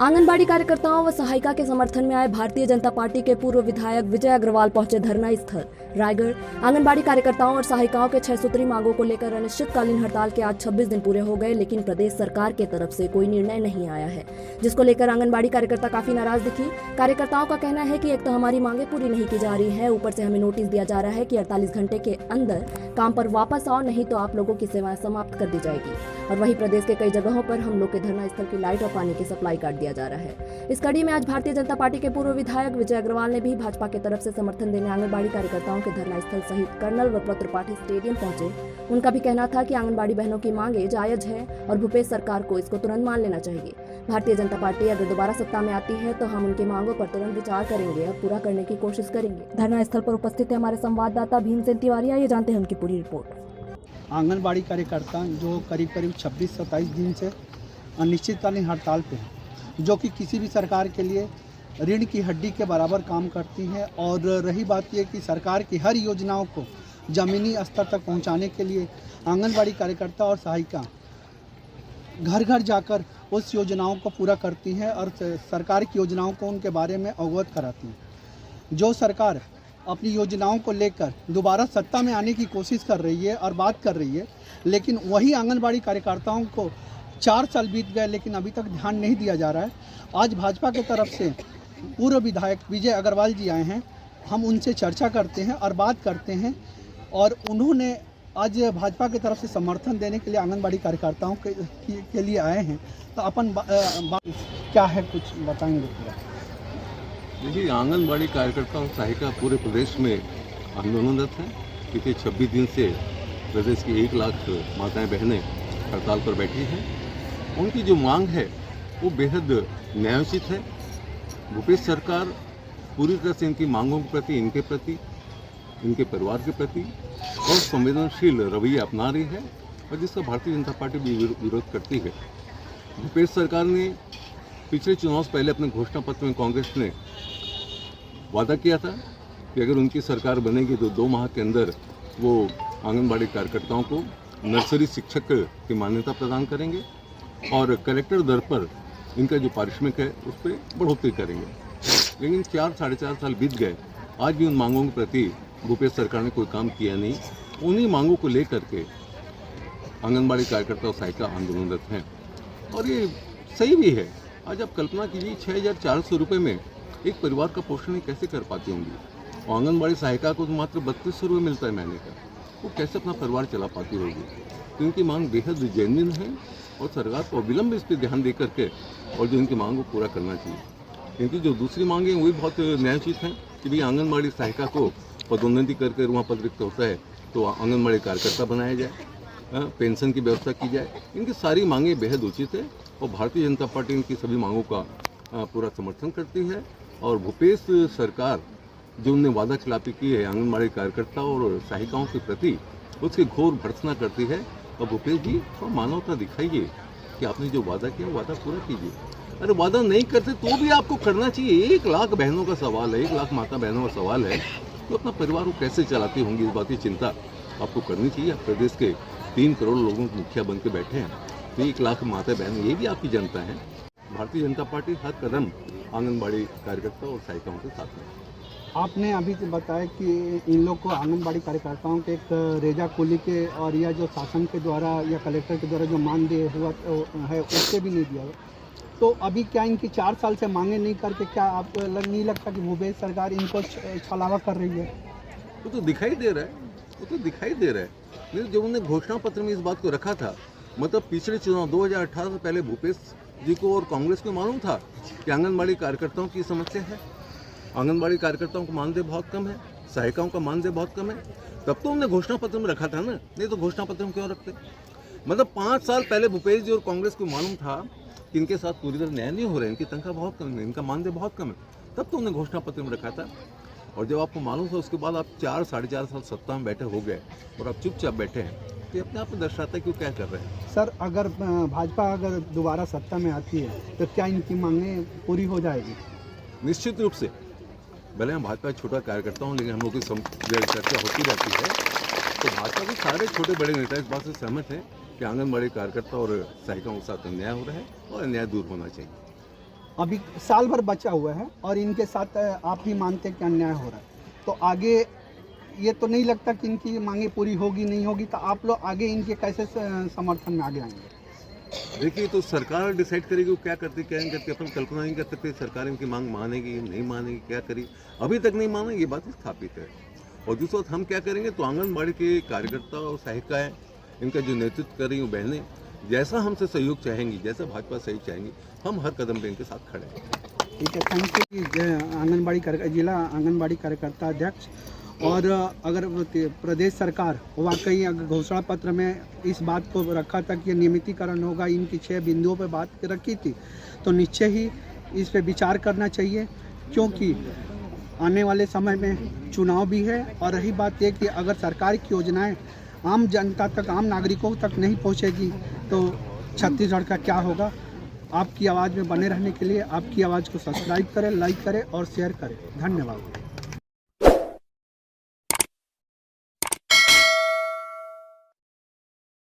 आंगनबाड़ी कार्यकर्ताओं व सहायिका के समर्थन में आए भारतीय जनता पार्टी के पूर्व विधायक विजय अग्रवाल पहुंचे धरना स्थल रायगढ़। आंगनबाड़ी कार्यकर्ताओं और सहायिकाओं के 6 सूत्री मांगों को लेकर अनिश्चितकालीन हड़ताल के आज 26 दिन पूरे हो गए, लेकिन प्रदेश सरकार की तरफ से कोई निर्णय नहीं आया है, जिसको लेकर आंगनबाड़ी कार्यकर्ता काफी नाराज दिखी। कार्यकर्ताओं का कहना है कि एक तो हमारी मांगे पूरी नहीं की जा रही है, ऊपर से हमें नोटिस दिया जा रहा है कि 48 घंटे के अंदर काम पर वापस आओ, नहीं तो आप लोगों की सेवाएं समाप्त कर दी जाएगी। और वहीं प्रदेश के कई जगहों पर हम लोग के धरना स्थल की लाइट और पानी की सप्लाई काट दिया जा रहा है। इस कड़ी में आज भारतीय जनता पार्टी के पूर्व विधायक विजय अग्रवाल ने भी भाजपा की तरफ से समर्थन देने आंगनबाड़ी कार्यकर्ताओं के धरना स्थल सहित कर्नल वल्लभ त्रिपाठी स्टेडियम पहुंचे। उनका भी कहना था कि आंगनबाड़ी बहनों की मांगे जायज है और भूपेश सरकार को इसको तुरंत मान लेना चाहिए। भारतीय जनता पार्टी अगर दोबारा सत्ता में आती है तो हम उनकी मांगों पर तुरंत विचार करेंगे और पूरा करने की कोशिश करेंगे। धरना स्थल पर उपस्थित है हमारे संवाददाता भीमसेन तिवारी। ये जानते हैं उनकी पूरी रिपोर्ट। आंगनबाड़ी कार्यकर्ता जो करीब 26-27 दिन से अनिश्चितकालीन हड़ताल पे हैं, जो कि किसी भी सरकार के लिए रीढ़ की हड्डी के बराबर काम करती हैं। और रही बात यह कि सरकार की हर योजनाओं को ज़मीनी स्तर तक पहुंचाने के लिए आंगनबाड़ी कार्यकर्ता और सहायिका घर घर जाकर उस योजनाओं को पूरा करती हैं और सरकार की योजनाओं को उनके बारे में अवगत कराती हैं। जो सरकार अपनी योजनाओं को लेकर दोबारा सत्ता में आने की कोशिश कर रही है और बात कर रही है, लेकिन वही आंगनबाड़ी कार्यकर्ताओं को 4 साल बीत गए लेकिन अभी तक ध्यान नहीं दिया जा रहा है। आज भाजपा की तरफ से पूर्व विधायक विजय अग्रवाल जी आए हैं, हम उनसे चर्चा करते हैं और बात करते हैं। और उन्होंने आज भाजपा की तरफ से समर्थन देने के लिए आंगनबाड़ी कार्यकर्ताओं के लिए आए हैं। तो अपन क्या है कुछ बताएंगे पूरा? देखिए, आंगनबाड़ी कार्यकर्ताओं सहायिका पूरे प्रदेश में आंदोलनरत हैं। पिछले 26 दिन से प्रदेश की 1 लाख माताएं बहनें हड़ताल पर बैठी हैं। उनकी जो मांग है वो बेहद न्यायोचित है। भूपेश सरकार पूरी तरह से इनकी मांगों के प्रति, इनके प्रति, इनके परिवार के प्रति और संवेदनशील रवैया अपना रही है और जिसका भारतीय जनता पार्टी भी विरोध करती है। भूपेश सरकार ने पिछले चुनाव से पहले अपने घोषणा पत्र में कांग्रेस ने वादा किया था कि अगर उनकी सरकार बनेगी तो 2 माह के अंदर वो आंगनबाड़ी कार्यकर्ताओं को नर्सरी शिक्षक की मान्यता प्रदान करेंगे और कलेक्टर दर पर इनका जो पारिश्रमिक है उस पर बढ़ोतरी करेंगे। लेकिन 4-4.5 साल बीत गए, आज भी उन मांगों के प्रति भूपेश सरकार ने कोई काम किया नहीं। उन्हीं मांगों को लेकर के आंगनबाड़ी कार्यकर्ता और सहायिका आंदोलनरत हैं और ये सही भी है। आज आप कल्पना कीजिए, 6,400 रुपये में एक परिवार का पोषण कैसे कर पाती होंगी। और आंगनबाड़ी सहायिका को तो मात्र 3200 रुपये मिलता है महीने का, वो कैसे अपना परिवार चला पाती होगी। तो इनकी मांग बेहद जेन्युइन है और सरकार को अविलंब इस पर ध्यान दे करके और जो इनकी मांग को पूरा करना चाहिए। इनकी जो दूसरी मांग है वही बहुत न्यायोचित है कि भाई आंगनबाड़ी सहायिका को पदोन्नति करके वहाँ पद रिक्त होता है तो आंगनबाड़ी कार्यकर्ता बनाया जाए, पेंशन की व्यवस्था की जाए। इनकी सारी मांगें बेहद उचित है और भारतीय जनता पार्टी इनकी सभी मांगों का पूरा समर्थन करती है। और भूपेश सरकार जो उन्होंने वादा खिलाफी की है आंगनबाड़ी कार्यकर्ता और सहायिकाओं के प्रति, उसकी घोर भर्त्सना करती है। और भूपेश जी थोड़ा मानवता दिखाइए कि आपने जो वादा किया वादा पूरा कीजिए। अरे वादा नहीं करते तो भी आपको करना चाहिए। 1 लाख बहनों का सवाल है, 1 लाख माता बहनों का सवाल है, तो अपना परिवार को कैसे चलाती होंगी इस बात की चिंता आपको करनी चाहिए। प्रदेश के 3 करोड़ लोगों को मुखिया बन के बैठे हैं, तो 1 लाख माता बहन ये भी आपकी जनता है। भारतीय जनता पार्टी हर कदम आंगनबाड़ी कार्यकर्ता और सहायिकाओं के साथ में। आपने अभी बताया कि इन लोग को आंगनबाड़ी कार्यकर्ताओं के एक रेजा कुली के और या जो शासन के द्वारा या कलेक्टर के द्वारा जो मानदेय हुआ है उससे भी नहीं दिया। तो अभी क्या इनकी 4 साल से मांगे नहीं करके क्या आप नहीं लगता कि भूपेश सरकार इनको छलावा कर रही है? वो तो दिखाई दे रहा है, वो तो दिखाई दे रहा है। लेकिन जब उन्होंने घोषणा पत्र में इस बात को रखा था, मतलब पिछले चुनाव 2018 से पहले भूपेश जी को और कांग्रेस को मालूम था कि आंगनबाड़ी कार्यकर्ताओं की समस्या है, आंगनबाड़ी कार्यकर्ताओं को मानदेय बहुत कम है, सहायिकाओं का मानदेय बहुत कम है, तब तो उन्होंने घोषणा पत्र में रखा था ना। नहीं तो घोषणा पत्र में क्यों रखते? मतलब 5 साल पहले भूपेश जी और कांग्रेस को मालूम था कि इनके साथ पूरी तरह न्याय नहीं हो रहा है, इनकी तनख्वाह बहुत कम है, इनका मानदेय बहुत कम है, तब तो उन्होंने घोषणा पत्र में रखा था। और जब आपको मालूम था उसके बाद आप 4-4.5 साल सत्ता में बैठे हो गए और आप चुपचाप बैठे हैं, तो अपने आप में दर्शाता है कि वो क्या कर रहे हैं। सर, अगर भाजपा अगर दोबारा सत्ता में आती है तो क्या इनकी मांगें पूरी हो जाएगी? निश्चित रूप से। भले हम भाजपा छोटा कार्यकर्ता हूँ, लेकिन हम लोग की चर्चा होती रहती है। तो भाजपा के सारे छोटे बड़े नेता इस बात से सहमत हैं कि आंगनबाड़ी कार्यकर्ता और सहायिकाओं के साथ अन्याय हो रहा है और अन्याय दूर होना चाहिए। अभी साल भर बचा हुआ है और इनके साथ आप भी मानते हैं कि अन्याय हो रहा है, तो आगे ये तो नहीं लगता कि इनकी मांगे पूरी होगी नहीं होगी, तो आप लोग आगे इनके कैसे समर्थन में आगे आएंगे? देखिए, तो सरकार डिसाइड करेगी वो क्या करती क्या नहीं करती। अपन कल्पना नहीं कर सकते सरकार इनकी मांग मानेगी नहीं मानेगी, क्या करी, अभी तक नहीं माना, ये बात स्थापित है। और दूसरा हम क्या करेंगे, तो आंगनबाड़ी के कार्यकर्ता और सहायिकाएँ, इनका जो नेतृत्व कर रही हूँ बहनें, जैसा हमसे सहयोग चाहेंगी, जैसा भाजपा सहयोग चाहेंगी, हम हर कदम पे इनके साथ खड़े हैं। ठीक है, थैंक यू। आंगनबाड़ी जिला आंगनबाड़ी कार्यकर्ता अध्यक्ष। और अगर प्रदेश सरकार वाकई घोषणा पत्र में इस बात को रखा था कि नियमितीकरण होगा, इनकी 6 बिंदुओं पर बात रखी थी, तो निश्चय ही इस पे विचार करना चाहिए, क्योंकि आने वाले समय में चुनाव भी है। और रही बात ये कि अगर सरकार की योजनाएं आम जनता तक, आम नागरिकों तक नहीं पहुंचेगी तो छत्तीसगढ़ का क्या होगा। आपकी आवाज़ में बने रहने के लिए आपकी आवाज़ को सब्सक्राइब करें, लाइक करें और शेयर करें। धन्यवाद।